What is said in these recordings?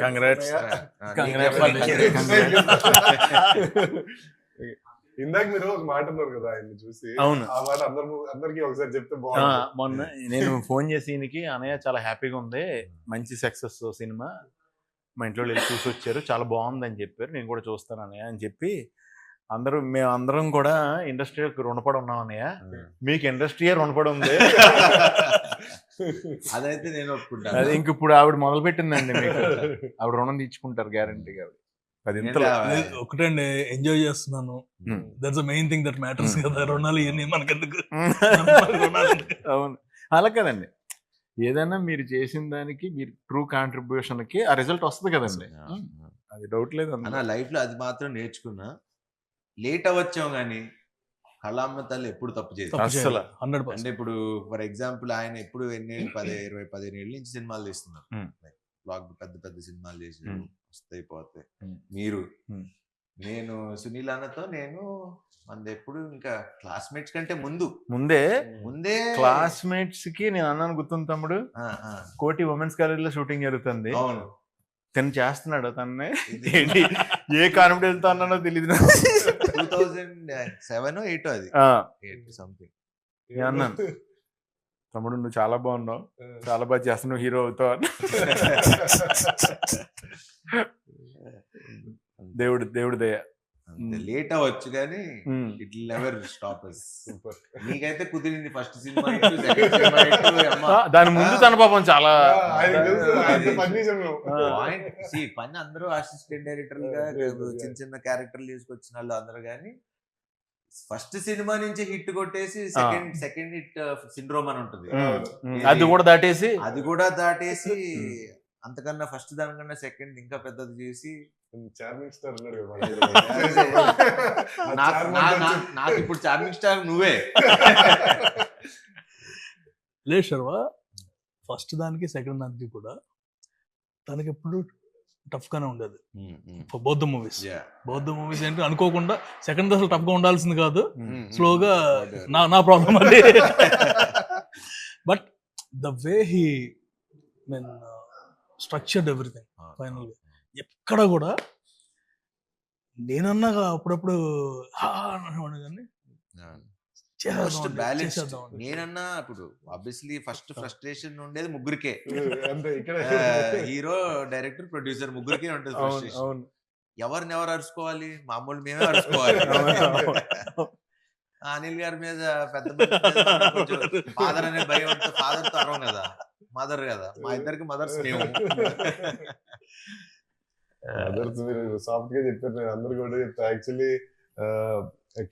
Congrats. ఇందాక మీరు ఒక మాట అన్నారు కదా ఆయన్ని చూసి. అవును, ఆ మాట అందరికి ఒకసారి చెప్తే బాగుంది. మొన్న నేను ఫోన్ చేసి ఈయనకి, అన్నయ్య చాలా హ్యాపీగా ఉంది, మంచి సక్సెస్ సినిమా, మా ఇంట్లో వెళ్ళి చూసి వచ్చారు, చాలా బాగుంది అని చెప్పారు, నేను కూడా చూస్తాను అన్నయ్య అని చెప్పి మేమందరం కూడా ఇండస్ట్రీకి రుణపడి ఉన్నాం అన్నయ్య, మీకు ఇండస్ట్రీయే రుణపడి ఉంది. అదైతే నేను ఒప్పుకుంటాను. అది ఇంక ఇప్పుడు ఆవిడ మొదలు పెట్టిందండి, మీకు ఆవిడ రుణం తీర్చుకుంటారు గ్యారంటీగా. ఒకటండి, ఎంజాయ్ చేస్తున్నాను, that's the main thing that matters కదా. రుణాలు ఇవన్నీ మనకెందుకు? అవును, అలా కదండి, ఏదైనా మీరు చేసిన దానికి మీరు ట్రూ కాంట్రిబ్యూషన్ కి ఆ రిజల్ట్ వస్తుంది కదండి, అది డౌట్ లేదు అన్న. లైఫ్ లో అది మాత్రం నేర్చుకున్నా, లేట్ అవ్వచ్చాం కానీ కళామ్మ తల్లి ఎప్పుడు తప్పు చేసి అసలు. అంటే ఇప్పుడు ఫర్ ఎగ్జాంపుల్ ఆయన ఎప్పుడు 15 ఏళ్ళ నుంచి సినిమాలు తీస్తున్నారు, పెద్ద పెద్ద సినిమాలు చేసి వస్తాయి పోతాయి. మీరు నేను సునీల్ అన్నతో మనది ఎప్పుడు ఇంకా క్లాస్మేట్స్ కంటే ముందే క్లాస్మేట్స్ కి నేను అన్నాను, గుర్తుంది తమ్ముడు, కోటి ఉమెన్స్ కాలేజ్ లో షూటింగ్ జరుగుతుంది, అవును, తను చేస్తున్నాడు, తన్నే ఏ కాన్ఫిడెన్స్ తో అన్నానో తెలియదు, 2007 8 అది 8 సంథింగ్. అన్నాను, తమ్ముడు నువ్వు చాలా బాగున్నావు, చాలా బాగా చేస్తున్నావు, హీరో అవుతావు. దేవుడి దయ. లేట్ అవ్వచ్చు కానీ it will never stop us. నీకైతే కుదిరింది ఫస్ట్ సినిమా, దాని ముందు తన పాపం చాలా పని. అందరూ అసిస్టెంట్ డైరెక్టర్ గా చిన్న చిన్న క్యారెక్టర్లు తీసుకొచ్చిన వాళ్ళు అందరూ, కానీ ఫస్ట్ సినిమా నుంచి హిట్ కొట్టేసి సెకండ్ హిట్ సిండ్రోమ్ అని ఉంటుంది, అది కూడా దాటేసి అంతకన్నా ఫస్ట్ దానికన్నా సెకండ్ ఇంకా పెద్దది చేసి చార్మింగ్ స్టార్ నాకు ఇప్పుడు చార్మింగ్ స్టార్ నువ్వే. లేదు శర్వా, ఫస్ట్ దానికి సెకండ్ దానికి కూడా తనకి ఎప్పుడు టఫ్ గానే ఉండేది. బౌద్ధ మూవీస్ ఏంటి అనుకోకుండా సెకండ్ దశలో టఫ్ గా ఉండాల్సింది కాదు, స్లోగా నా ప్రాబ్లం అది. But the way he structured everything final గా, ఎక్కడ కూడా నేనన్నా అప్పుడప్పుడు కానీ నేనన్నా ఇప్పుడు ఆబ్వియస్లీ ఫస్ట్ ఫ్రస్ట్రేషన్ ఉండేది ముగ్గురికే, హీరో డైరెక్టర్ ప్రొడ్యూసర్ ముగ్గురికే ఉంటుంది ఫ్రస్ట్రేషన్. ఎవరిని ఎవరు అరుచుకోవాలి? మామూలు మేమే అరుచుకోవాలి. అనిల్ గారి మీద పెద్ద ఫాదర్ అనే భయం, ఫాదర్ తో అరవం కదా, మదర్ కదా, మా ఇద్దరికి మదర్స్ మేము. మదర్స్ మీరు సాఫ్ట్ గా చెప్పారు, నేను అందరు కూడా చెప్తా. Actually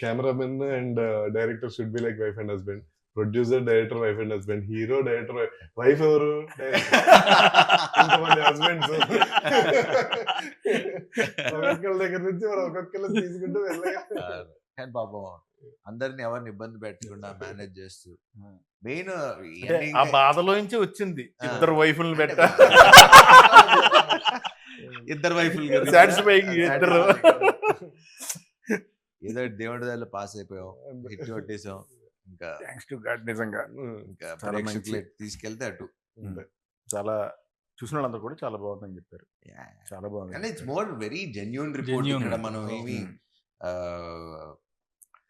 cameraman and director should be like wife and husband, producer director wife and husband, hero director wife, ఎవరు ఇంతమంది హస్బెండ్స్, ఒక్కొక్కరి దగ్గర నుంచి మనం ఒక్కొక్కరు తీసుకుంటూ వెళ్ళగా. కానీ పాపం అందరిని ఎవరిని ఇబ్బంది పెట్టకుండా మేనేజ్ చేస్తూ, మెయిన్ ఆ బాధలో నుంచి వచ్చింది ఇద్దరు వైఫుల్ని పెట్ట, ఇద్దరు వైఫులు ఏదో దేవుడి దగ్గర పాస్ అయిపోయాం, హిట్ కొట్టేసాం. ఇంకా నిజంగా ఇంకా తీసుకెళ్తే అటు చాలా చూసిన వాళ్ళందరూ కూడా చాలా బాగుందని చెప్పారు, చాలా బాగుంది. కానీ it's more very genuine report. ఇక్కడ మనం ఏమి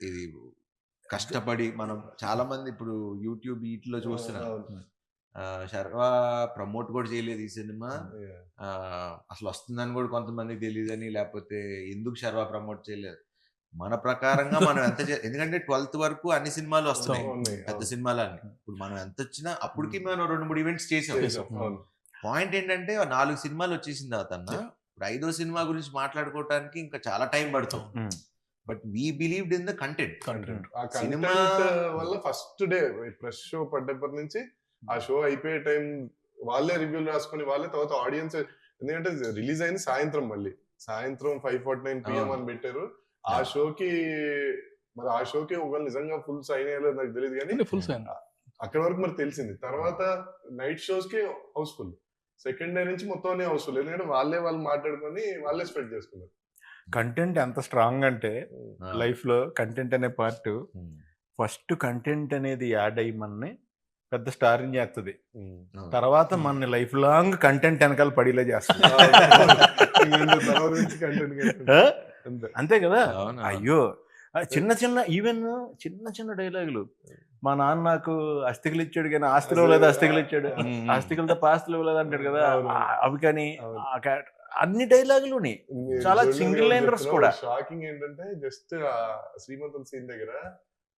ఇది కష్టపడి మనం చాలా మంది ఇప్పుడు యూట్యూబ్ వీటిలో చూస్తున్నాం, శర్వా ప్రమోట్ కూడా చేయలేదు ఈ సినిమా, అసలు వస్తుందని కూడా కొంతమందికి తెలియదని, లేకపోతే ఎందుకు శర్వా ప్రమోట్ చేయలేదు. మన ప్రకారంగా మనం ఎంత ఎందుకంటే 12th వరకు అన్ని సినిమాలు వస్తున్నాయి, పెద్ద సినిమాలు అన్ని. ఇప్పుడు మనం ఎంత వచ్చినా అప్పటికి మనం 2-3 ఈవెంట్స్ చేసాం. పాయింట్ ఏంటంటే 4 సినిమాలు వచ్చేసిన తర్వాత ఇప్పుడు 5వ సినిమా గురించి మాట్లాడుకోవడానికి ఇంకా చాలా టైం పడుతుంది. But we believed in the content. Cinema వల్ల ఫస్ట్ డే ప్రెస్ షో పడ్డప్పటి నుంచి ఆ షో అయిపోయే టైం వాళ్ళే రివ్యూలు రాసుకొని వాళ్ళే, తర్వాత ఆడియన్స్, ఎందుకంటే రిలీజ్ అయింది సాయంత్రం, మళ్ళీ సాయంత్రం 5:49 PM అని పెట్టారు. ఆ షోకి ఒకవేళ నిజంగా ఫుల్ సైన్ అయ్యలేదు నాకు తెలియదు, కానీ ఫుల్ సైన్ అక్కడ వరకు మరి తెలిసింది. తర్వాత నైట్ షోస్ కి హౌస్ఫుల్, సెకండ్ డే నుంచి మొత్తం హౌస్ఫుల్, ఎందుకంటే వాళ్ళు మాట్లాడుకొని వాళ్ళే స్ప్రెడ్ చేసుకున్నారు. కంటెంట్ ఎంత స్ట్రాంగ్ అంటే లైఫ్ లో కంటెంట్ అనే పార్ట్, ఫస్ట్ కంటెంట్ అనేది యాడ్ అయ్యి మనని పెద్ద స్టార్ని చేస్తుంది, అవును. తర్వాత మన లైఫ్ లాంగ్ కంటెంట్ వెనకాల పడిలే చేస్తుంది. ఇంకంతే, తర్వాత నుంచి content creation. ఆ? అంతే. అంతే కదా. అవును. అయ్యో చిన్న చిన్న ఈవెన్ చిన్న చిన్న డైలాగులు, మా నాన్న నాకు అస్థికలు ఇచ్చాడు కానీ ఆస్తిలో లేదు, అస్థికలు ఇచ్చాడు, ఆస్తికలతో పాస్తులు ఇవ్వలేదు అంటాడు కదా. అవును. అవి కానీ అవును. అన్ని డైలాగులు చాలా single liners కూడా. షాకింగ్ ఏంటంటే జస్ట్ శ్రీమంతం సీన్ దగ్గర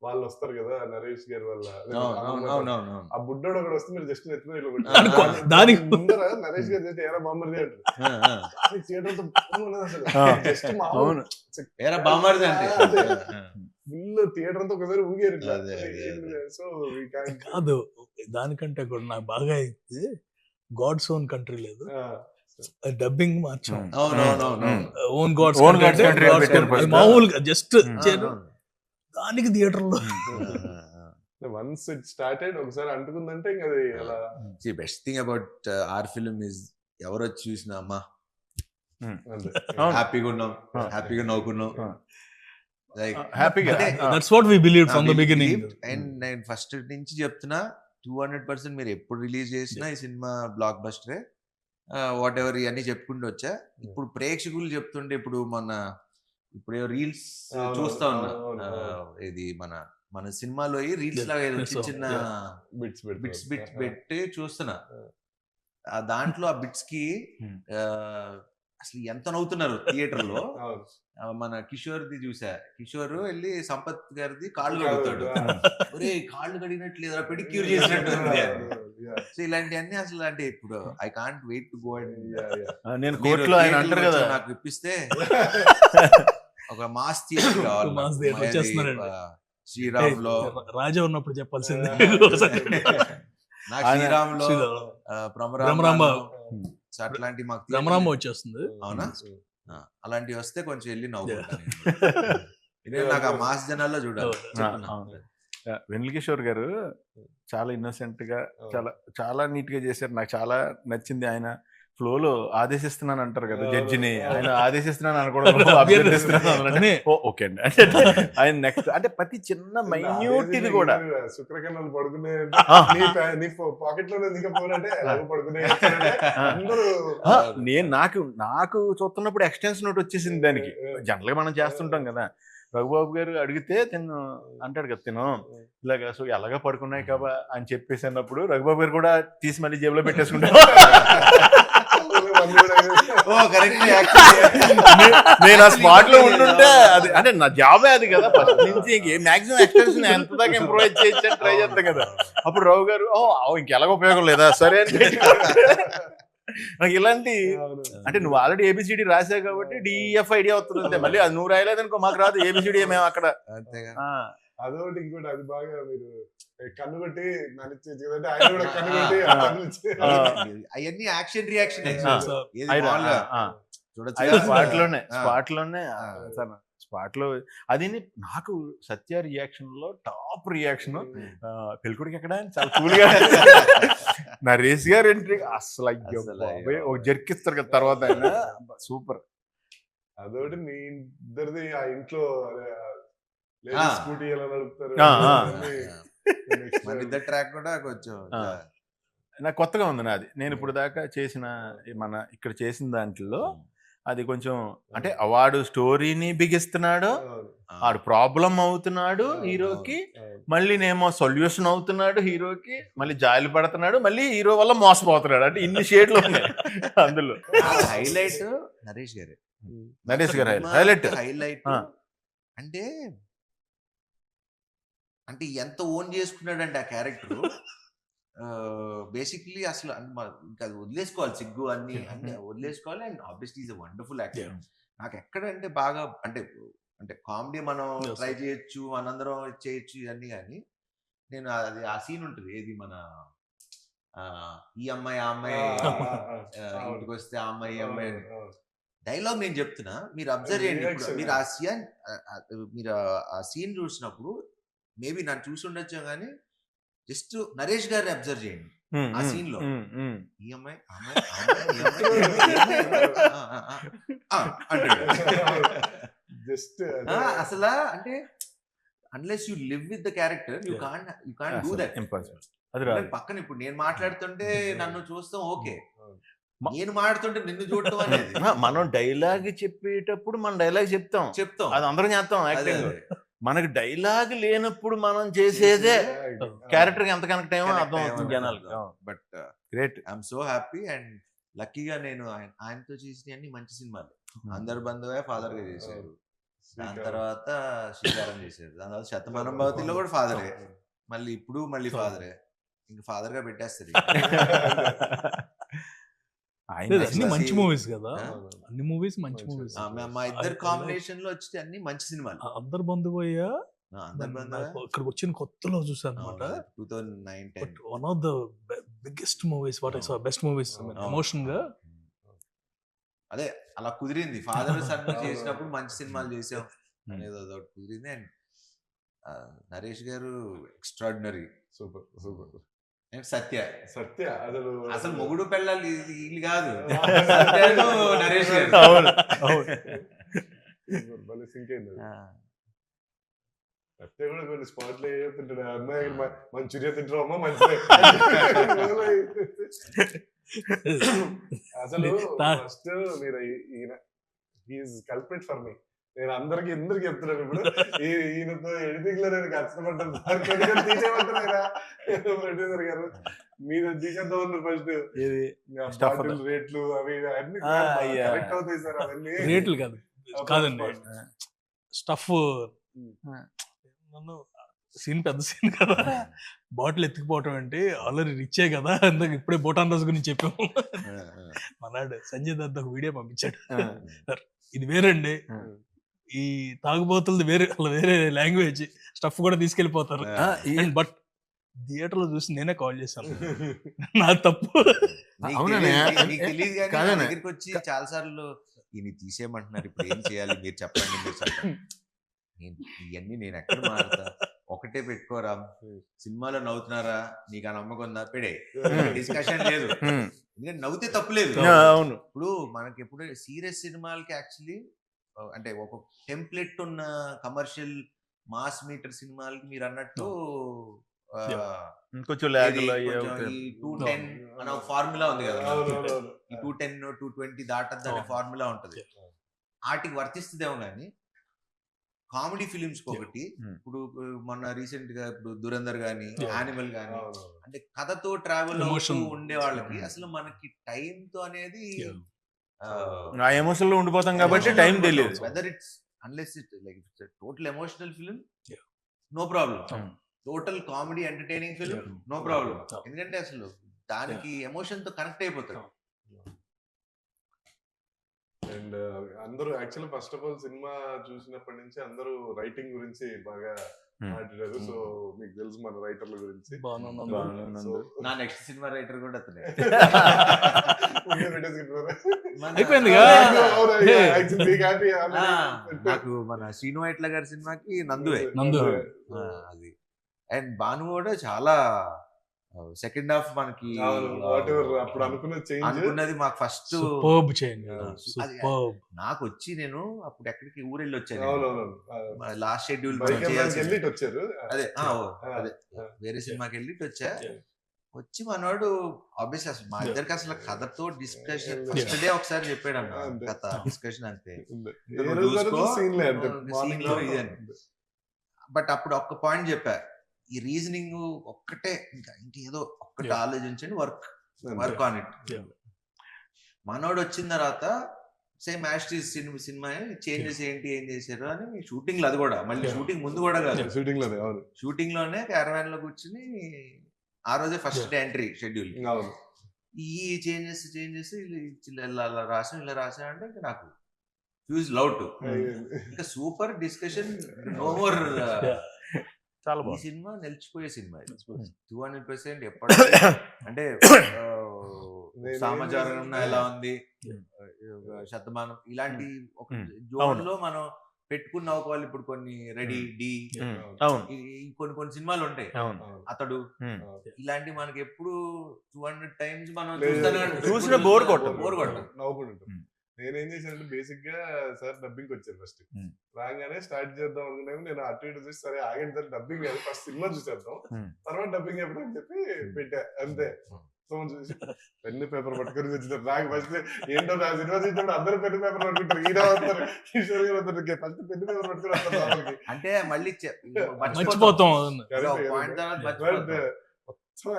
వాళ్ళు వస్తారు కదా, నరేష్ గారి వల్ల అవునవును. ఆ బుడ్డోడు ఒకడు వస్తే మీరు జస్ట్ నెత్తిన ఇట్లా అనుకో, కొట్టారు. దానికి ముందర నరేష్ గారు చేస్తే ఏరా బామ్మర్ది అంటారు. థియేటర్ తో అసలు ఆ. జస్ట్ అవును. ఏరా బామ్మర్ది అంటే ఫుల్ థియేటర్ అంతా ఒకసారి ఊగారు ఇట్లా. అదే, అదే. సో కాదు, దానికంటే కూడా నాకు బాగా అయితే గాడ్స్ ఓన్ కంట్రీ లేదు, డబ్బింగ్ మార్చాం. అవునవును. Own God's Own God's Country పెట్టారు first. మామూలుగా జస్ట్ Hmm. దానికి థియేటర్ లో వన్స్ ఇట్ స్టార్టెడ్ ఒకసారి అంటుకుందంటే ఇంకా అది అలా best thing about are film is ఎవరు వచ్చి చూసినా అమ్మా అంతే. అవును. హ్యాపీగా ఉన్నాం, Ah. హ్యాపీగా నవ్వుకున్నాం. Ah. లైక్ హ్యాపీగా అంటే that's what we believe from the beginning. And నేను ఫస్ట్ నుంచి చెప్తున్నా 200% మీరు ఎప్పుడు రిలీజ్ చేసినా ఈ సినిమా బ్లాక్ బస్టరే, వాట్ ఎవర్ ఇవన్నీ చెప్పుకుంటూ వచ్చా. ఇప్పుడు ప్రేక్షకులు చెప్తుంటే ఇప్పుడు రీల్స్ అవును, చూస్తా ఉన్నా. అవును, అవును. ఇది మన సినిమాలో రీల్స్ లాగా ఏదో Yes, చిన్న చిన్న బిట్స్ బిట్స్ పెట్టి చూస్తున్నా. ఆ దాంట్లో ఆ బిట్స్ కి Hmm. అసలు ఎంత నవ్వుతున్నారు థియేటర్ లో. అవును. మన కిషోర్ది చూసా, కిషోర్ వెళ్ళి సంపత్ గారిది కాళ్ళు కడుగుతాడు. ఒరే కాళ్ళు కడిగినట్లేదా, పెడిక్యూర్ చేసినట్టు ఉంది అని. సో ఇలాంటివన్నీ అసలు అంటే ఇప్పుడు I can't wait to go and నేను కోర్టులో ఆయన అంటారు కదా, నాకు ఇప్పిస్తే ఒక మాస్ థియేటర్ కావాలి Mass నాకు. theatre మరి వచ్చేస్తున్నారండి. శ్రీరామ్ లో రాజా ఉన్నప్పుడు చెప్పాల్సిందే. నాకు శ్రీరామ్ లో భ్రమరాంబ. భ్రమరాంబ. సో అట్లాంటి మాకు రమరామ వచ్చేస్తుంది. అవునా? అలాంటివి వస్తే కొంచెం వెళ్ళి నవ్వుకుంటాను. ఇదే నాకు ఆ మాస్ జనాల్లో చూడాలి. చెప్తున్నా. వెన్నెల కిషోర్ గారు చాలా ఇన్నోసెంట్ గా చాలా చాలా నీట్ గా చేశారు. నాకు చాలా నచ్చింది. ఆయన ఫ్లోలో ఆదేశిస్తున్నాను అంటారు కదా జడ్జిని, ఆయన ఆదేశిస్తున్నాను అనకూడదు, అభ్యర్థిస్తున్నాను అనే. ఓకే అండి. అంటే ఆయన నెక్స్ట్ అంటే ప్రతి చిన్న మైన్యూట్ ఇది కూడా శుక్రకన్నాలు పడుకునే ఆ. నీ పాకెట్ లో దిగపోనంటే ఎలాగో పడుకునే అందరూ నాకు చూస్తున్నప్పుడు ఎక్స్టెన్షన్ నోట్ వచ్చేసింది దానికి. జనరల్ గా మనం చేస్తుంటాం కదా. రఘుబాబు గారు అడిగితే తిను అంటాడు కదా, తిను ఇలాగా సో ఎలాగా పడుకున్నాయి కాబా అని చెప్పేసి అన్నప్పుడు రఘుబాబు గారు కూడా తీసి మళ్ళీ జేబులో పెట్టేసుకుంటారు. ఓ కరెక్ట్. నేను ఆ స్పాట్ లో ఉంటుంటే అది అంటే నా జాబే అది కదా. ఫస్ట్ నుంచి మాక్సిమం ఎక్స్టెన్షన్ ఎంత దాకా ఇంప్రూవైజ్ చేయొచ్చు ట్రై చేస్తాం కదా. అప్పుడు రావు గారు ఇంకెలాగ ఉపయోగం లేదా సరే అని నాకు ఇలాంటి అంటే నువ్వు ఆల్రెడీ ఏబిసిడి రాసావు కాబట్టి డిఎఫ్ ఐడియా వస్తుంది అంతే. మళ్ళీ అది నువ్వు రాయలేదు అనుకో మాకు రాదు ఏబిసిడి మేము అక్కడ. అంతేగా. అదొకటి ఇంకోటి అది బాగా మీరు కన్ను కొట్టి నడిచేది కదంటే ఆయన కూడా కన్ను కొట్టి అవన్నీ యాక్షన్ రియాక్షన్ స్పాట్ లో అది నాకు సత్య రియాక్షన్ లో టాప్ రియాక్షన్. పెళ్ళికొడికి ఎక్కడ చాలా కూల్ గా నరేష్ గారు ఎంట్రీ అసలు అయ్యో ఒక జర్కిస్తారు కదా తర్వాత ఆయన సూపర్. అదొకటి మీ ఇద్దరిది ఆ ఇంట్లో స్కూటీ ఎలా నడుపుతారు మన ఇద్దరు ట్రాక్ కూడా కొంచెం నాకు కొత్తగా ఉంది నాది. నేను ఇప్పుడు దాకా చేసిన ఇక్కడ చేసిన దాంట్లో అది కొంచెం అంటే వాడు స్టోరీని బిగిస్తున్నాడు, వాడు ప్రాబ్లం అవుతున్నాడు హీరోకి, మళ్ళీ నేమో సొల్యూషన్ అవుతున్నాడు హీరోకి, మళ్ళీ జాయిలు పడుతున్నాడు, మళ్ళీ హీరో వల్ల మోసపోతున్నాడు. అంటే ఇన్ని షేడ్లు ఉన్నాయి అందులో. హైలైట్ నరేష్ గారు హైలైట్ అంటే అంటే ఎంత ఓన్ చేసుకున్నాడంటే ఆ క్యారెక్టర్ బేసిక్లీ అసలు ఇంకా అది వదిలేసుకోవాలి, సిగ్గు అన్ని వదిలేసుకోవాలి. And obviously is a wonderful actor. నాకు ఎక్కడంటే బాగా అంటే కామెడీ మనం ట్రై చేయొచ్చు, మనందరం చేయొచ్చు ఇవన్నీ, కానీ నేను అది ఆ సీన్ ఉంటుంది ఏది మన ఈ అమ్మాయి ఆ అమ్మాయి ఇంటికి వస్తే ఆ అమ్మాయి ఈ అమ్మాయి డైలాగ్ నేను చెప్తున్నా, మీరు అబ్జర్వ్ చేయండి. మీరు ఆ సీన్ చూసినప్పుడు మేబీ నన్ను చూసి ఉండొచ్చు, కానీ జస్ట్ నరేష్ గారిని అబ్జర్వ్ చేయండి ఆ సీన్ లో. ఈ అమ్మాయి జస్ట్ అసలు అంటే unless you live with the character you can't do that. అది రాదు. పక్కన ఇప్పుడు నేను మాట్లాడుతుంటే నన్ను చూస్తాం ఓకే, మ- నేను మాట్లాడుతుంటే నిన్ను చూడటం అనేది మనం డైలాగ్ చెప్పేటప్పుడు మనం డైలాగ్ చెప్తాం, చెప్తాం. అది అందరం చేస్తాం అదే, యాక్టింగ్. అదే. మనకి డైలాగ్ లేనప్పుడు మనం చేసేదే క్యారెక్టర్ కి ఎంత కనెక్ట్ అయ్యో Connect అర్థం అవుతుంది అయ్యామని జనాలకి. అర్థం. But great. I'm so happy and లక్కీగా నేను ఆయనతో చేసిన అన్ని మంచి సినిమాలు. అందరు బంధువే ఫాదర్ గా చేశారు, దాని తర్వాత శ్రీకారం చేశారు, దాని తర్వాత శతమానం భవతిలో కూడా ఫాదరే, మళ్ళీ ఇప్పుడు మళ్ళీ ఫాదరే, ఇంక ఫాదర్ గా పెట్టేస్తారు. అన్ని మంచి మూవీస్ కదా, ఆ? అన్ని మూవీస్ మంచి మూవీస్. మా ఇద్దరు కాంబినేషన్ లో వచ్చి అన్ని మంచి సినిమాలు. అందరు బంధువయ్యా అందరు బంధువే ఇక్కడికి వచ్చిన కొత్తలో చూసాను అనమాట. 2009-10. One of the biggest movies what I saw, best movies emotion గా. అదే అలా కుదిరింది, ఫాదర్ సన్ చేసినప్పుడు మంచి సినిమాలు చేసాం అనేది అదొకటి కుదిరింది. అండ్ నరేష్ గారు extraordinary, super super. And Satya Satya అసలు మొగుడు పెళ్ళాలి వీళ్ళు కాదు, సత్యను నరేష్ గారు. అవును, అవును. భలే సింక్ అయింది. సత్య కూడా కొన్ని స్పాట్లు తింటాడు, అమ్మాయి మంచూరియా తింటారు అమ్మా మంచిదే. అసలు ఫస్ట్ మీరు ఈయన హీఈస్ కల్ప్రిట్ ఫర్ మీ. నేను అందరికి ఎందుకు చెప్తున్నాను ఇప్పుడు, ఈయనతో ఎడిటింగ్ లో నేను కష్టపడ్డాను, తీసేయమంటారా ప్రొడ్యూసర్ గారు, మీరు తీసేద్దాం ఉన్నారు ఫస్ట్ రేట్లు అవి అన్ని కరెక్ట్ అవుతాయి సార్, అవన్నీ రేట్లు కాదు కాదండి, స్టఫ్. నన్ను సీన్ పెద్ద సీన్ కదా, బాటిల్ ఎత్తుకుపోవటం అంటే ఆల్రెడీ రిచ్చే కదా, ఇందాక ఇప్పుడే బోటాన్ రాజు గురించి చెప్పాము. మనాడు సంజయ్ దత్ ఒక వీడియో పంపించాడు, సార్ ఇది వేరండి, ఈ తాగుబోతులది వేరే, అలా వేరే లాంగ్వేజ్, స్టఫ్ కూడా తీసుకెళ్లిపోతారు. బట్ థియేటర్ లో చూసి నేనే కాల్ చేశాను, నా తప్పు. తెలియదు కానీ దగ్గరికి వచ్చి చాలా సార్లు ఈయన తీసేయమంటున్నారు, ఇప్పుడు ఏం చేయాలి మీరు చెప్పండి, మీరు చెప్పండి. ఇవన్నీ నేను ఎక్కడ మారుతా, ఒకటే పెట్టుకోరా, సినిమాలో నవ్వుతున్నారా, నీకు ఆ నమ్మకం ఉందా, పెడే, డిస్కషన్ లేదు, ఎందుకంటే నవ్వుతే తప్పు లేదు. అవును. ఇప్పుడు మనకి ఎప్పుడు సీరియస్ సినిమాలకి యాక్చువల్లీ అంటే ఒక టెంప్లెట్ ఉన్న కమర్షియల్ మాస్ మీటర్ సినిమాలకి మీరు అన్నట్టు కొంచెం 210 అనే ఫార్ములా ఉంది కదా, ఈ 210 220 దాటద్దు అనే ఫార్ములా ఉంటది, వాటికి వర్తిస్తుందేమో కానీ కామెడీ ఫిలిమ్స్ ఒకటి. ఇప్పుడు మొన్న రీసెంట్ గా ఇప్పుడు దురందర్ గానీ, యానిమల్ గానీ, అంటే కథతో ట్రావెల్ అవుతూ ఉండే వాళ్ళకి అసలు మనకి టైం తో అనేది ఎమోషన్ లో ఉండిపోతాం కాబట్టి టైం తెలియదు. Whether it's unless it like total emotional film no problem, total comedy entertaining film no problem, ఎందుకంటే అసలు దానికి ఎమోషన్ తో కనెక్ట్ అయిపోతాడు. అండ్ అందరూ యాక్చువల్లీ ఫస్ట్ ఆఫ్ ఆల్ సినిమా చూసినప్పటి నుంచి అందరూ రైటింగ్ గురించి బాగా మాట్లాడారు. సో మీకు తెలుసు మన రైటర్ల గురించి. నా నెక్స్ట్ సినిమా రైటర్ కూడా అతనే. అయిపోయింది నాకు మన శ్రీను వైట్ల గారి సినిమాకి నందువే అది. అండ్ భాను కూడా చాలా సెకండ్ హాఫ్ మనకి అప్పుడు అనుకున్నది మాకు ఫస్ట్ నాకు వచ్చి, నేను అప్పుడు ఎక్కడికి ఊరెళ్ళి వచ్చాను, లాస్ట్ షెడ్యూల్ వచ్చారు, అదే అదే వేరే సినిమాకి వెళ్ళి వచ్చా. వచ్చి మనోడు ఆబ్వియస్ అసలు మా ఇద్దరికి అసలు కథతో డిస్కషన్ ఫస్ట్ డే ఒకసారి చెప్పాడు అన్న, కథ డిస్కషన్ అంతే. బట్ అప్పుడు ఒక్క పాయింట్ చెప్పా, ఈ రీజనింగ్ ఒక్కటే, ఇంకా ఇంకేదో ఒక్కటి ఆలోచించండి, వర్క్ ఆన్ ఇట్. మనోడు వచ్చిన తర్వాత సేమ్ యాస్టీస్ సినిమా చేంజెస్ ఏంటి, ఏం చేశారు అని షూటింగ్ లో, అది కూడా మళ్ళీ షూటింగ్ ముందు కూడా కాదు, షూటింగ్ లోనే క్యారవాన్ లో కూర్చుని ఆ రోజే ఫస్ట్ డే ఎంట్రీ షెడ్యూల్, ఈ చేంజెస్ ఇలా రాసా అంటే ఇంకా నాకు ఫ్యూజ్ లౌట్, ఇంకా సూపర్ డిస్కషన్, నో మోర్. చాలా ఈ సినిమా నిలిచిపోయే సినిమా 200%. ఎప్పటి అంటే సమాచారం ఎలా ఉంది, శతమానం ఇలాంటి ఒక జోన్ లో మనం పెట్టుకున్న వాళ్ళు. ఇప్పుడు కొన్ని రెడీ డి, కొన్ని సినిమాలు ఉంటాయి, అతడు, ఇలాంటి మనకి ఎప్పుడు 200 times మనం చూసిన బోర్ కొట్టం. నేనేం చేశానంటే బేసిక్ గా సార్ డబ్బింగ్ వచ్చారు ఫస్ట్. Hmm. రాగానే స్టార్ట్ చేద్దాం అనుకున్నాను. నేను అటు ఇటు చూసి సరే ఆగండి సార్ డబ్బింగ్ కాదు ఫస్ట్ సినిమా చూసేద్దాం, Hmm. తర్వాత డబ్బింగ్ ఎప్పుడు అని చెప్పి పెట్టా అంతే. సో చూసి పెన్ను పేపర్ పట్టుకొని వచ్చినారు. నాకు ఫస్ట్ ఏంటో నా సినిమా చూసినప్పుడు అందరూ పెన్ను పేపర్ పట్టుకుంటారు, ఈయన వస్తారు కిషోర్ గారు వస్తారు, ఫస్ట్ పెన్ను పేపర్ పట్టుకుని వస్తారు లోపలికి. అంటే మళ్ళీ మర్చిపోతాం. But, మొత్తం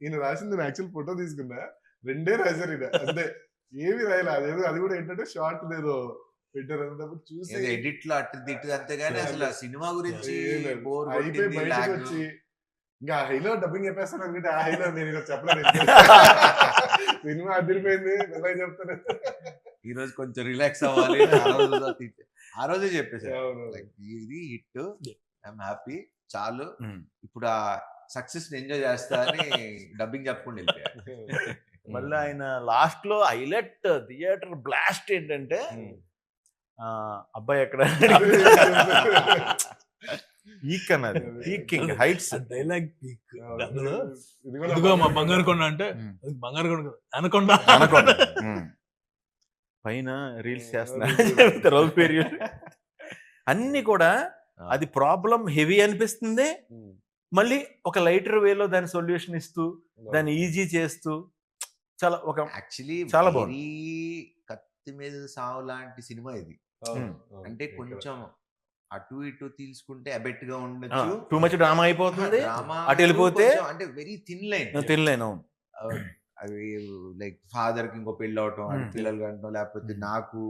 ఈయన రాసింది నేను యాక్చువల్ ఫోటో తీసుకున్నా, 2 రాశారు ఈయన అంతే, ఏమి రాయలే. అదేదో అది కూడా ఏంటంటే షార్ట్ ఏదో పెట్టారు అన్నప్పుడు చూసి ఎడిట్ లో అటు ఇటు అంతేగాని అసలు ఆ సినిమా గురించి బోర్ అయిపోయి బయటకు వచ్చి ఇంకా హైలో డబ్బింగ్ చెప్పేస్తాను అనుకుంటే ఆ హైలో నేను ఇలా చెప్పలేదు. సినిమా అదిరిపోయింది ఎలా చెప్తాను. ఈ రోజు కొంచెం రిలాక్స్ అవ్వాలి, ఆ రోజే చెప్పేసారు ఇది హిట్, ఐఎమ్ హ్యాపీ, చాలు ఇప్పుడు ఆ సక్సెస్ ఎంజాయ్ చేస్తా అని డబ్బింగ్ చెప్పకుండా వెళ్ళిపోయారు. మళ్ళీ ఆయన లాస్ట్ లో హైలైట్ థియేటర్ బ్లాస్ట్ ఏంటంటే అబ్బాయి ఎక్కడ పీక్ అన్నది, పీకింగ్ హైట్స్ డైలాగ్ పీక్. అందులో ఇదిగో మా బంగారు కొండ అంటే బంగారు కొండ అనకొండ పైన రీల్స్ చేస్తున్నా పేరు అన్ని కూడా అది ప్రాబ్లం హెవీ అనిపిస్తుంది, మళ్ళీ ఒక లైటర్ వేలో దాని సొల్యూషన్ ఇస్తూ దాన్ని ఈజీ చేస్తూ చాలా ఒక యాక్చువల్లీ చాలా బాగుంది. కత్తి మీద సావు లాంటి సినిమా ఇది. అంటే కొంచెం అటు ఇటు తీసుకుంటే అబెట్ గా ఉండొచ్చు, టూ మచ్ డ్రామా అయిపోతుంది, డ్రామా అటు వెళ్ళిపోతే అంటే వెరీ థిన్ లైన్. తినలేను. అవి లైక్ ఫాదర్ కి ఇంకో పెళ్ళి అవటం, పిల్లలు కంటం, లేకపోతే నాకు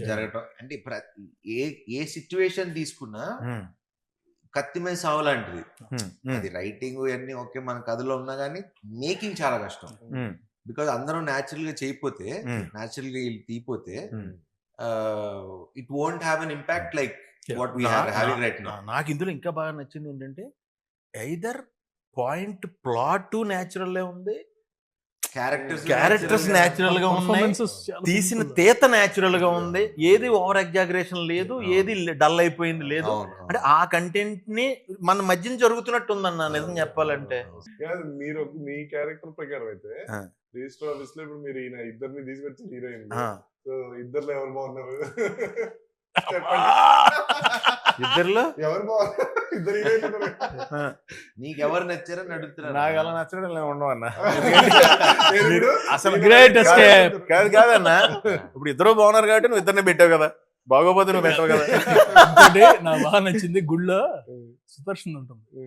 జరగటం, అంటే ఏ సిచ్యువేషన్ తీసుకున్నా కత్తి మీద సావు లాంటిది. అది రైటింగ్ ఇవన్నీ ఓకే మన కథలో ఉన్నా కానీ మేకింగ్ చాలా కష్టం. బికాజ్ అందరూ న్యాచురల్ గా చేయకపోతే, న్యాచురల్ గా తీపోతే it won't have an impact like what we are having right now. నాకు ఇందులో ఇంకా బాగా నచ్చింది ఏంటంటే ఐదర్ పాయింట్ ప్లాట్ న్యాచురల్ ఉంది, క్యారెక్టర్స్ న్యాచురల్ గా ఉన్నాయి, తీసిన తీత న్యాచురల్ గా ఉంది, ఏది ఓవర్ ఎగ్జాగరేషన్ లేదు, ఏది డల్ అయిపోయింది లేదు. అంటే ఆ కంటెంట్ ని మన మధ్యన జరుగుతున్నట్టు ఉందన్న నిజం చెప్పాలంటే. మీరు మీ క్యారెక్టర్ ప్రకారం అయితే రిజిస్టర్ ఆఫీస్ లో ఇప్పుడు మీరు ఈయన ఇద్దరిని తీసుకొచ్చి హీరోయిన్, సో ఇద్దరులో ఎవరు బాగున్నారు ఇద్దరులో ఎవరు బాగున్నారు? ఇద్దరు హీరోయిన్ నీకు ఎవరు నచ్చారని అడుగుతున్నారు. నాకు అలా నచ్చడం ఉండవు అన్న. అసలు గ్రేట్ ఎస్కేప్ కాదన్నా, ఇప్పుడు ఇద్దరు బాగున్నారు కాబట్టి నువ్వు ఇద్దరిని పెట్టావు కదా, బాగోపోతే నువ్వు పెట్టావు కదా. నాకు బాగా నచ్చింది గుళ్ళో సుదర్శన్ ఉంటుంది,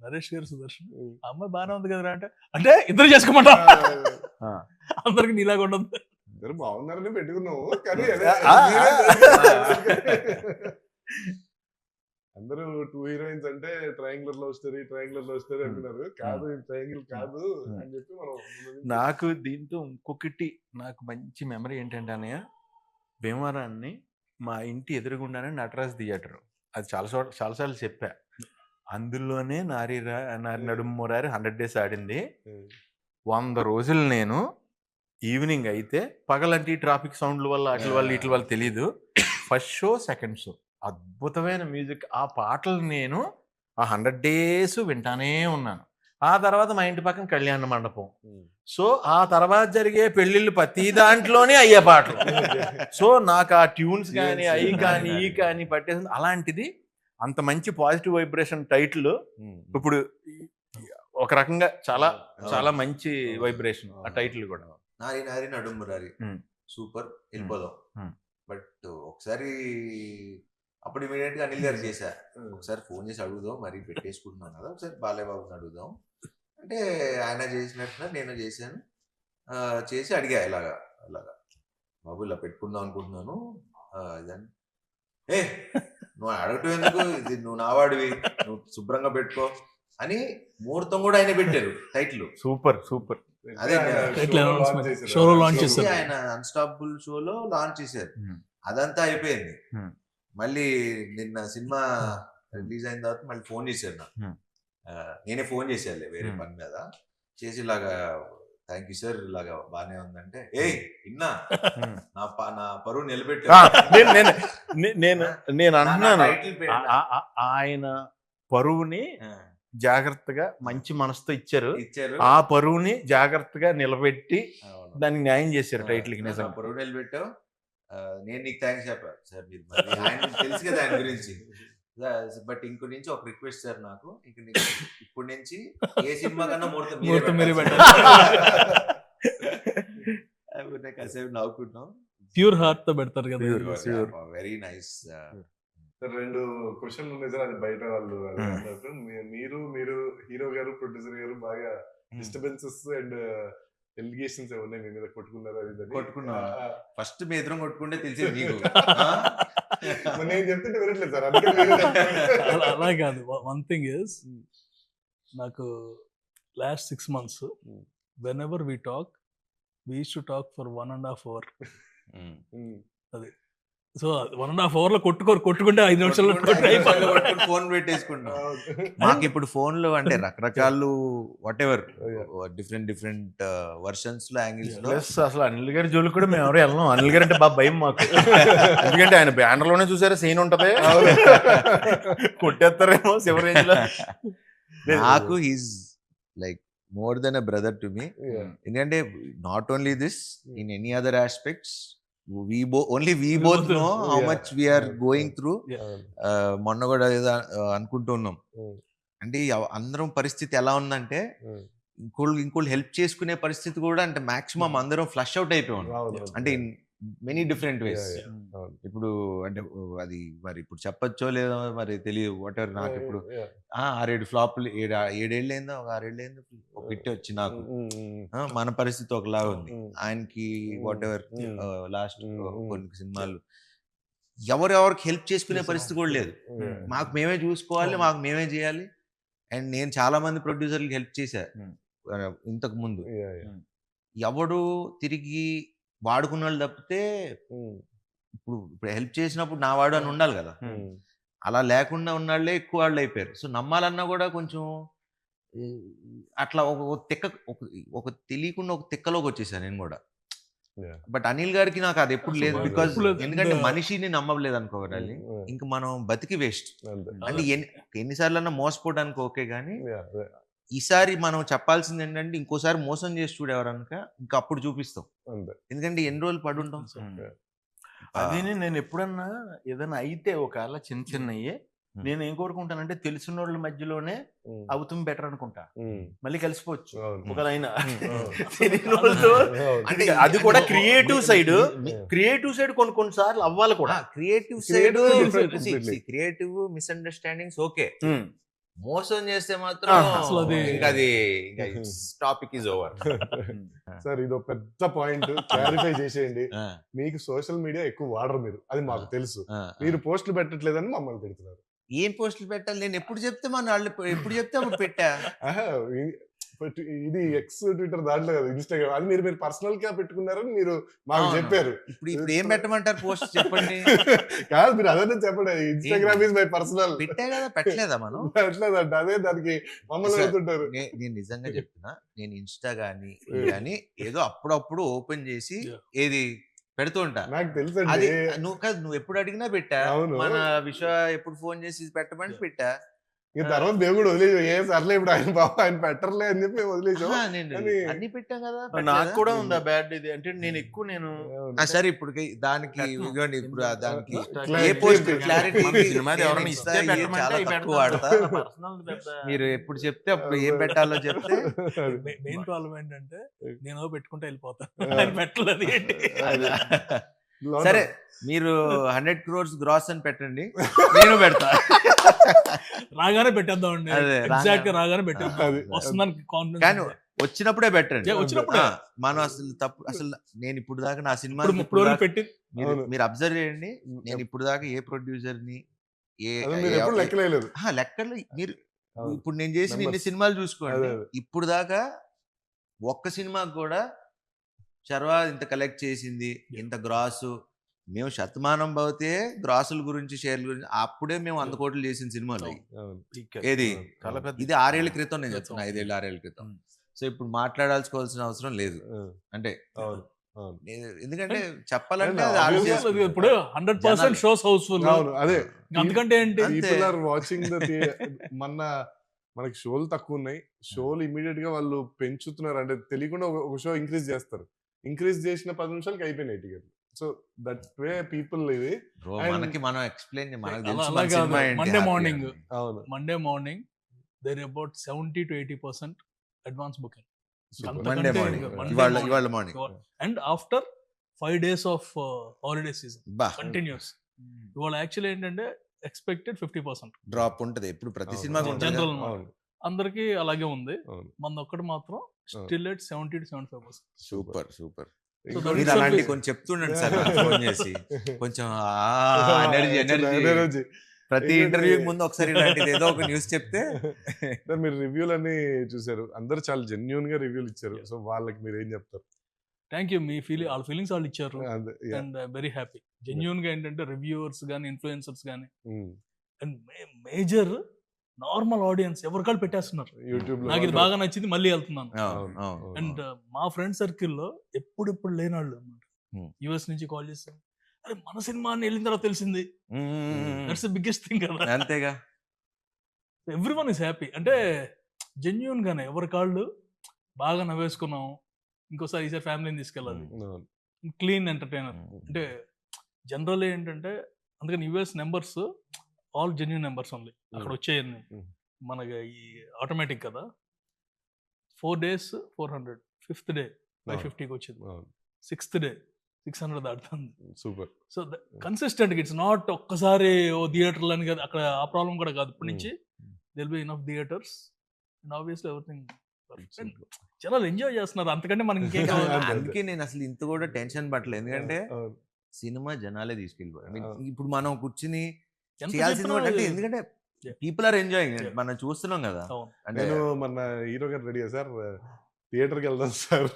నరేష్ గారు సుదర్శన్, అమ్మాయి బాగానే ఉంది కదా అంటే అంటే ఇద్దరు చేసుకోమంటా, అందరికి నీలాగా ఉండదు. ఇద్దరు బాగున్నారని పెట్టుకున్నావు కానీ అందరూ 2 హీరోయిన్స్ అంటే ట్రయాంగులర్ లవ్ స్టోరీ అంటున్నారు. కాదు, ట్రయాంగిల్ కాదు అని చెప్పి మనం. నాకు దీంతో ఇంకొకటి నాకు మంచి మెమరీ ఏంటంటే అన్నయ్య, భీమవరాన్ని మా ఇంటి ఎదురుగుండానే నటరాజ్ థియేటర్, అది చాలాసార్లు చెప్పా, అందులోనే నారి నడుమురారి 100 days ఆడింది. 100 రోజులు నేను ఈవినింగ్ అయితే, పగలంటే ట్రాఫిక్ సౌండ్ల వల్ల వీటి వల్ల తెలీదు, ఫస్ట్ షో సెకండ్ షో అద్భుతమైన మ్యూజిక్, ఆ పాటలు నేను ఆ 100 days వింటానే ఉన్నాను. ఆ తర్వాత మా ఇంటి పక్కన కళ్యాణ మండపం, సో ఆ తర్వాత జరిగే పెళ్లిళ్ళు ప్రతి దాంట్లోనే అయ్యే పాటలు. సో నాకు ఆ ట్యూన్స్ కానీ అవి కానీ ఈ కానీ పట్టేసింది. అలాంటిది అంత మంచి పాజిటివ్ వైబ్రేషన్ టైటిల్ ఇప్పుడు ఒక రకంగా చాలా చాలా మంచి వైబ్రేషన్ ఆ టైటిల్ కూడా. నారి నారి నడుమురారి సూపర్, వెళ్ళిపోదాం. బట్ ఒకసారి అప్పుడు ఇమీడియట్ గా అనిల్ గారు చేశా, ఒకసారి ఫోన్ చేసి అడుగుదాం, మరి పెట్టేసుకుంటున్నాం కదా, ఒకసారి బాలయ్యబాబుని అడుగుదాం అంటే ఆయన చేసినట్టుగా నేను చేశాను. చేసి అడిగా ఇలాగా బాబు ఇలా పెట్టుకుందాం అనుకుంటున్నాను ఇదని. నువ్వు అడగటం ఎందుకు, ఇది నువ్వు నావాడివి, నువ్వు శుభ్రంగా పెట్టుకో అని ముహూర్తం కూడా ఆయన పెట్టారు టైటిల్. సూపర్. అదే షోలో లాంచ్ చేశారు, ఆయన అన్స్టాపబుల్ షోలో లాంచ్ చేశారు. అదంతా అయిపోయింది. మళ్ళీ నిన్న సినిమా రిలీజ్ అయిన తర్వాత మళ్ళీ ఫోన్ చేశారు నాకు, నేనే ఫోన్ చేశాను వేరే పని మీద చేసి, ఇలాగా థ్యాంక్ యూ సార్, ఇలాగా బానే ఉందంటే, విన్నా నా పరువు నిలబెట్టా. నేను అంటున్నాను, ఆయన పరువుని జాగ్రత్తగా మంచి మనసుతో ఇచ్చారు, ఆ పరువుని జాగ్రత్తగా నిలబెట్టి దానికి న్యాయం చేశారు టైటిల్ కి. నిజంగా పరువు నిలబెట్టావు, నేను నీకు థ్యాంక్స్ చెప్పాను సార్, మీరు మరి ఆయన తెలుసు కదా ఆయన గురించి. బట్ ఇంకో నుంచి ఒక రిక్వెస్ట్ సార్, నాకు ఇప్పుడు నుంచి ఏ సినిమా కన్నా ముహూర్తం మీరే కాసేపు నవ్వుకుంటున్నాం. ప్యూర్ హార్ట్ తో పెడతారు కదా. Very nice. రెండు క్వశ్చన్లు ఉన్నాయి సార్, అది బయట వాళ్ళు అది అన్నట్టు. మీరు హీరో గారు ప్రొడ్యూసర్ గారు బాగా డిస్టర్బెన్సెస్ అండ్ ఎలిగేషన్స్ ఉన్నాయి మీ మీద, కొట్టుకున్నారు అది ఇది అని. కొట్టుకున్నా ఫస్ట్ మీ ఎదురు కొట్టుకుంటే తెలిసేది నీకు. మరి నేను చెప్తుంటే వినట్లేదు సార్, అందుకే మీరే చెప్పండి. అలా కాదు. వన్ థింగ్ ఇస్, నాకు last 6 months when ever we talk, we use to talk for 1.5 hours. అది సో 1.5 hours లో కొట్టుకుంటే 5 నిమిషాల్లో ఫోన్ పెట్టేసుకుంటాం. మాకు ఇప్పుడు ఫోన్లు అంటే రకరకాలు వాట్ ఎవర్ డిఫరెంట్ వర్షన్స్ లో యాంగిల్స్ లో. ప్లస్ అసలు అనిల్ గారి జోలికి కూడా మేము ఎవరు వెళ్ళాం. అనిల్ గారు అంటే బాగా భయం మాకు. ఎందుకంటే ఆయన బ్యానర్ లోనే చూసారా సీన్ ఉంటది, కొట్టేస్తారేమో శివ రేంజ్ లో. నాకు he's like more than a brother to me. ఎందుకంటే not only this, in any other aspects we both know how much we are going through. మొన్న కూడా ఏదో అనుకుంటున్నాం, అంటే అందరం పరిస్థితి ఎలా ఉందంటే ఇంకోళ్ళు హెల్ప్ చేసుకునే పరిస్థితి కూడా, అంటే మాక్సిమం అందరం ఫ్లష్ అవుట్ అయిపోయాం, అంటే ఇన్ మెనీ డిఫరెంట్ వేస్. ఇప్పుడు అంటే అది మరి ఇప్పుడు చెప్పచ్చో లేదో మరి తెలియదు, వాట్ ఎవర్. నాకు ఇప్పుడు 6-7 ఫ్లాప్లు, 7 ఏళ్ళు అయిందో, ఒక 6 ఏళ్ళు అయిందో ఒక హిట్ వచ్చి నాకు. మన పరిస్థితి ఒకలాగా ఉంది, ఆయనకి వాట్ ఎవర్ లాస్ట్ కొన్ని సినిమాలు ఎవరెవరికి హెల్ప్ చేసుకునే పరిస్థితి కూడా లేదు. మాకు మేమే చూసుకోవాలి, మాకు మేమే చేయాలి. అండ్ నేను చాలా మంది ప్రొడ్యూసర్లకి హెల్ప్ చేశా ఇంతకు ముందు. ఎవడు తిరిగి వాడుకున్న వాళ్ళు తప్పితే, ఇప్పుడు హెల్ప్ చేసినప్పుడు నా వాడు అని ఉండాలి కదా, అలా లేకుండా ఉన్నాళ్లే ఎక్కువ వాళ్ళు అయిపోయారు. సో నమ్మాలన్నా కూడా కొంచెం అట్లా ఒక తెలియకుండా ఒక తిక్కలోకి వచ్చేసాను నేను కూడా. బట్ అనిల్ గారికి నాకు అది ఎప్పుడు లేదు, బికాజ్ ఎందుకంటే మనిషిని నమ్మలేదు అనుకోవాలి, ఇంక మనం బతికి వేస్ట్. అంటే ఎన్నిసార్లు అన్నా మోసపోవడానికి ఓకే, కానీ ఈసారి మనం చెప్పాల్సింది ఏంటంటే ఇంకోసారి మోసం చేసి చూడేవారనుక ఇంకా అప్పుడు చూపిస్తాం, ఎందుకంటే ఎన్ని రోజులు పడుంటాం. అది నేను ఎప్పుడన్నా ఏదైనా అయితే ఒకవేళ చిన్నయ్యే, నేను ఏం కోరుకుంటానంటే తెలిసిన వాళ్ళ మధ్యలోనే అవుతుంది బెటర్ అనుకుంటా, మళ్ళీ కలిసిపోవచ్చు ఒకలైనా. అంటే అది కూడా క్రియేటివ్ సైడ్ కొన్నిసార్లు అవ్వాలి కూడా. క్రియేటివ్ మిస్అండర్స్టాండింగ్స్ ఓకే, మోసం చేస్తే మాత్రం అది టాపిక్ ఇస్ ఓవర్. సార్ ఇది ఒక పెద్ద పాయింట్, క్లారిఫై చేసేయండి. మీకు సోషల్ మీడియా ఎక్కువ వాడరు మీరు, అది మాకు తెలుసు. మీరు పోస్టులు పెట్టట్లేదని మమ్మల్ని తిడుతున్నారు. ఏం పోస్టులు పెట్టాలి? నేను ఎప్పుడు చెప్తే ఎప్పుడు చెప్తే అప్పుడు పెట్టా. ఇది ఎక్స్ ట్విట్టర్ దాంట్లో కదా, ఇన్స్టాగ్రామ్, అది మీరు పర్సనల్ గా పెట్టుకున్నారని మీరు మాకు చెప్పారు. ఇప్పుడు ఏం పెట్టమంటారు పోస్ట్ చెప్పండి? కాదు, మీరు అదే చెప్పండి, ఇన్స్టాగ్రామ్ ఇస్ మై పర్సనల్. పెట్టే కదా, పెట్టలేదా మనం? పెట్టలేదంట, అదే దానికి మమ్మల్ని పెడుతుంటారు. నేను నిజంగా చెప్తున్నా, నేను ఇన్స్టా గానీ ఏదో అప్పుడప్పుడు ఓపెన్ చేసి ఏది పెడుతూ ఉంటా. నాకు తెలుసు, అది నువ్వు ఎప్పుడు అడిగినా పెట్టా. మన విశ్వ ఎప్పుడు ఫోన్ చేసి పెట్టమని పెట్టా. ఇక తర్వాత దేవుడు వదిలేవు, ఏ సర్లే ఇప్పుడు ఆయన బాబు ఆయన పెట్టర్లే అని చెప్పి వదిలేసాం. అన్ని పెట్టాం కదా. నాకు కూడా ఉందా బ్యాడ్ ఇది అంటే, నేను సరే ఇప్పుడు దానికి ఇప్పుడు దానికి ఏ పోస్ట్ క్లారిటీ వాడతా. మీరు ఎప్పుడు చెప్తే అప్పుడు ఏం పెట్టాలో చెప్తే. మెయిన్ ప్రాబ్లం ఏంటంటే నేను పెట్టుకుంటే వెళ్ళిపోతాను, పెట్టలేదు ఏంటి. సరే మీరు 100 crores గ్రాస్ అని పెట్టండి, నేను పెడతా. రాగానే పెట్టేద్దామండి, ఎగ్జాక్ట్ గా రాగానే పెట్టేద్దాం, వస్తుందని కాన్ఫిడెన్స్. కానీ వచ్చినప్పుడే పెట్టండి, వచ్చినప్పుడే. మనం అసలు నేను ఇప్పుడు దాకా నా సినిమా పెట్టి మీరు అబ్జర్వ్ చేయండి, నేను ఇప్పుడు దాకా ఏ ప్రొడ్యూసర్ ని లెక్కలు మీరు ఇప్పుడు నేను చేసిన ఇన్ని సినిమాలు చూసుకోండి, ఇప్పుడు దాకా ఒక్క సినిమాకి కూడా శర్వా ఇంత కలెక్ట్ చేసింది, ఇంత గ్రాసు, మేము శతమానం పోతే గ్రాసుల గురించి షేర్ల గురించి అప్పుడే మేము 100 కోట్లు చేసిన సినిమాలు ఏది. ఇది 6 ఏళ్ల క్రితం నేను చెప్తున్నా, 5 ఏళ్ళు 6 ఏళ్ల క్రితం. సో ఇప్పుడు మాట్లాడాల్సుకోవాల్సిన అవసరం లేదు, అంటే ఎందుకంటే చెప్పాలంటే ఇప్పుడు 100% షోస్ హౌస్ఫుల్. అదే అందుకంటే ఏంటి, వాచింగ్ మనకి షోలు తక్కువ ఉన్నాయి, షోలు ఇమీడియట్ గా వాళ్ళు పెంచుతున్నారు, అంటే తెలియకుండా ఒక షో ఇంక్రీజ్ చేస్తారు, ఇంక్రీజ్ చేసిన 10 నిమిషాలకి అయిపోయినాయి టికెట్లు. సో దట్ వే పీపుల్ ఇది. బ్రో And- మనకి మనం ఎక్స్ప్లెయిన్ మనకు అలా తెలుసు అలా మన కాదు. సినిమా ఏంటి, Monday happy morning. అని. అవును Monday morning there about 70 to 80% advance booking. Super. అంతకంటే మండే మార్నింగ్ ఇంకా Monday ఇవాళ morning. ఇవాళ morning and after 5 days of holiday season బా కంటిన్యూస్. ఇవాళ యాక్చువల్లీ ఏంటంటే ఎక్స్పెక్టెడ్ 50%. డ్రాప్ ఉంటది ఎప్పుడు ప్రతి అవును. సినిమాకి ఉంటుంది General కదా. అవును అందరికీ అలాగే ఉంది. అవును. మన ఒక్కటి మాత్రం still at 70 to 75%. Super super. ఇంకో- that మీరు itself అలాంటి is- కొంచెం చెప్తుండండి సార్ నాకు ఫోన్ చేసి కొంచెం ఎనర్జీ ఎనర్జీ ప్రతి ఇంకా ఇంటర్వ్యూ ఇది- ముందు ఒకసారి ఇలాంటిది ఏదో ఒక న్యూస్ చెప్తే సార్ మీరు రివ్యూలు అన్ని చూసారు, అందరు చాలా జెన్యున్ గా రివ్యూలు ఇచ్చారు. సో వాళ్ళకి మీరు ఏం చెప్తారు? Thank you. మీ వాళ్ళ ఫీలింగ్స్ వాళ్ళు ఇచ్చారు అదే, yeah. And very happy. Genuine గా ఏంటంటే రివ్యూవర్స్ కానీ ఇన్ఫ్లుయెన్సర్స్ కానీ Mm. And major normal audience ఎవరికాళ్ళు పెట్టేస్తున్నారు. యూట్యూబ్ లో నాకు ఇది బాగా నచ్చింది, మళ్ళీ వెళ్తున్నాను. అవును, అవును. అండ్ మా ఫ్రెండ్ సర్కిల్లో ఎప్పుడు లేనాళ్ళు అన్నమాట. Hmm. యుఎస్ నుంచి కాల్ చేస్తాం, అరే మన సినిమా అని వెళ్ళిన తర్వాత తెలిసింది. దట్స్ ద బిగ్గెస్ట్ థింగ్ కదా. అంతేగా. Every one is happy. అంటే జెన్యున్ గానే ఎవరి కాళ్ళు బాగా నవ్వేసుకున్నాం, ఇంకోసారి ఈసారి ఫ్యామిలీని తీసుకెళ్ళాలి. అవును. Clean entertainer. అంటే జనరల్ ఏంటంటే అందుకని US numbers all genuine numbers only అక్కడ వచ్చేయండి. Mm. మనకి ఈ ఆటోమేటిక్ కదా. 4 days 400, 5th డే 550కి వచ్చింది, అవును. 6th డే 600 దాటుతుంది. Super. So consistent it's not ఒక్కసారి ఓ థియేటర్లు అని కదా, అక్కడ ఆ ప్రాబ్లం కూడా కాదు. ఇప్పటి నుంచి Dil B enough theatres and obviously everything. జనాలు ఎంజాయ్ చేస్తున్నారు, అంతకంటే మనకి ఇంకేం కావాలి. అంతే. అందుకే నేను అసలు ఇంత కూడా టెన్షన్ పట్టలేదు, ఎందుకంటే అవును. సినిమా జనాలే తీసుకెళ్ళిపోయారు. I mean, అవును. ఇప్పుడు మనం కూర్చుని ఎంత చేయాల్సింది చెప్పినా కూడా అంటే అది- ఎందుకంటే Yeah. People are enjoying. Yeah. మనం చూస్తున్నాం కదా. అవును. అంటే నేను మన హీరో గారు రెడీ సార్ థియేటర్కి వెళ్దాం సార్.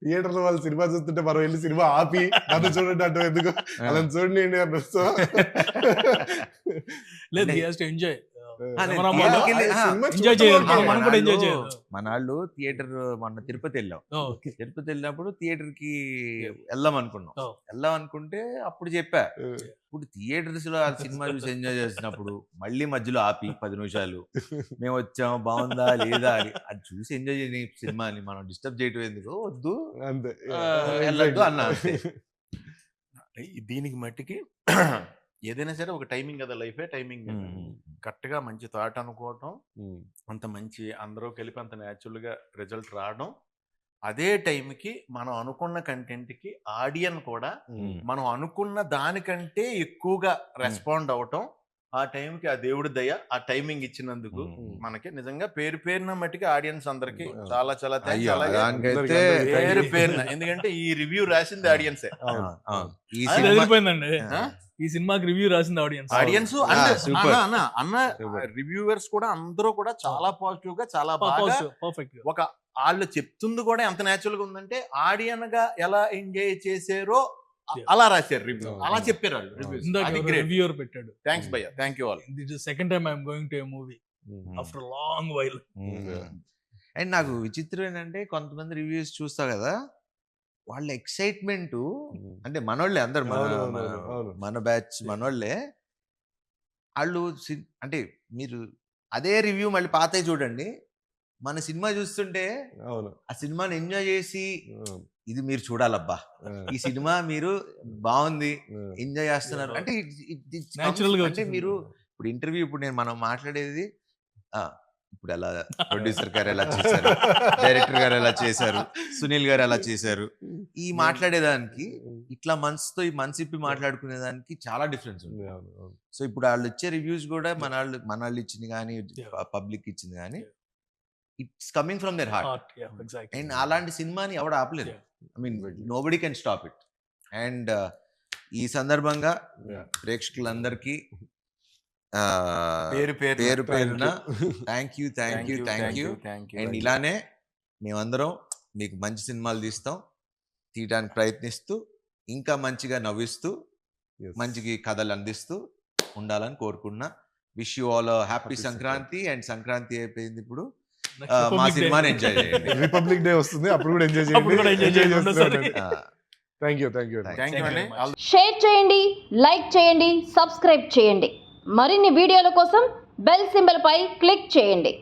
థియేటర్ లో వాళ్ళు సినిమా చూస్తుంటే మనం వెళ్ళి సినిమా ఆపి నన్ను చూడండి అంటే ఎందుకు అలా చూడండి అన్నారు. సో లేదు, he has to enjoy. నేను కెమెరా theatre కి వెళ్ళి- ఎంజాయ్ చేయాలి, ఆ, మనం కూడా ఎంజాయ్ మనాళ్ళు- చేయాలి. మనాళ్ళు థియేటర్ మొన్న తిరుపతి వెళ్ళాం. Oh, తిరుపతి వెళ్ళినప్పుడు థియేటర్ కి వెళ్దాం అనుకున్నాం. Oh. వెళ్దాం అనుకుంటే అప్పుడు చెప్పా, ఇప్పుడు థియేటర్స్ లో ఆ సినిమా చూసి ఎంజాయ్ చేసినప్పుడు మళ్ళీ మధ్యలో ఆపి 10 నిమిషాలు మేము వచ్చాం బాగుందా లేదా అని అది చూసి ఎంజాయ్ చేయని సినిమాని మనం డిస్టర్బ్ చేయటం ఎందుకు, వద్దు అంతే వెళ్ళొద్దు అన్నా అంతే. దీనికి మట్టికి ఏదైనా సరే ఒక టైమింగ్ కదా, లైఫే టైమింగ్. కరెక్ట్ గా మంచి థాట్ అనుకోవటం, అంత మంచి అందరూ కలిపి అంత న్యాచురల్ గా రిజల్ట్ రావడం, అదే టైంకి మనం అనుకున్న కంటెంట్ కి ఆడియన్ కూడా మనం అనుకున్న దానికంటే ఎక్కువగా రెస్పాండ్ అవటం, ఆ టైంకి ఆ దేవుడి దయ, ఆ టైమింగ్ ఇచ్చినందుకు మనకి నిజంగా పేరున మట్టికి ఆడియన్స్ అందరికి చాలా చాలా thanks. అయ్యో, అలాగే దానికైతే పేరున ఎందుకంటే ఈ రివ్యూ రాసింది ఆడియన్సే. ఈ అది సినిమా అదిరిపోయిందండి. ఆ? ఈ సినిమాకి రివ్యూ రాసింది ఆడియన్స్. Audience super. అన్న రివ్యూవర్స్ కూడా అందరూ కూడా చాలా పాజిటివ్ గా చాలా బాగా పర్ఫెక్ట్. ఒక వాళ్ళు చెప్తుంది కూడా ఎంత న్యాచురల్ గా ఉందంటే ఆడియన్ గా ఎలా ఎంజాయ్ చేసారో అలా రాశారు రివ్యూ, అలా చెప్పారు వాళ్ళు రివ్యూస్. ఇందాక అది గ్రేట్. రివ్యూవర్ పెట్టాడు, థ్యాంక్స్ భయ్య, thank you all. This is second time I'm going to A movie after long while. And నాకు విచిత్రం ఏంటంటే కొంతమంది రివ్యూస్ చూస్తా కదా, వాళ్ళ ఎక్సైట్మెంట్ అంటే మనోళ్ళే అందరు మన బ్యాచ్ మనోళ్ళే. వాళ్ళు అంటే మీరు అదే రివ్యూ మళ్ళీ పాతే చూడండి, మన సినిమా చూస్తుంటే అవును. ఆ సినిమాని ఎంజాయ్ చేసి ఇది మీరు చూడాలబ్బా, ఈ సినిమా మీరు బాగుంది ఎంజాయ్ చేస్తున్నారు అంటే Natural గా అంటే వచ్చేసింది. మీరు ఇప్పుడు ఇంటర్వ్యూ ఇప్పుడు మనం మాట్లాడేది ఇప్పుడు ఎలా ప్రొడ్యూసర్ గారు ఎలా చేశారు, డైరెక్టర్ గారు ఎలా చేశారు, సునీల్ గారు ఎలా చేశారు, ఈ మాట్లాడేదానికి ఇట్లా మనసుతో ఈ మనసు ఇప్పి మాట్లాడుకునే దానికి చాలా డిఫరెన్స్ ఉంది. సో ఇప్పుడు వాళ్ళు ఇచ్చే రివ్యూస్ కూడా మన వాళ్ళు ఇచ్చింది కానీ పబ్లిక్ ఇచ్చింది కానీ it's coming from their heart. And అలాంటి సినిమాని ఎవడు ఆపలేదు. I mean nobody can stop it. And ఈ సందర్భంగా ప్రేక్షకులందరికీ పేరు పేరున థ్యాంక్ యూ. అండ్ ఇలానే మేమందరం మీకు మంచి సినిమాలు తీయడానికి ప్రయత్నిస్తూ ఇంకా మంచిగా నవ్విస్తూ మంచి కథలు అందిస్తూ ఉండాలని కోరుకున్నా. Wish you all happy Sankranti. And Sankranti అయిపోయింది, ఇప్పుడు మా సినిమాని ఎంజాయ్ చేయండి. రిపబ్లిక్ డే వస్తుంది, అప్పుడు కూడా ఎంజాయ్ అప్పుడు కూడా enjoy చేయండి. Thank you. థ్యాంక్ యూ అండి. షేర్ చేయండి, లైక్ చేయండి, సబ్స్క్రైబ్ చేయండి. మరిన్ని వీడియోల కోసం బెల్ సింబల్ పై క్లిక్ చేయండి.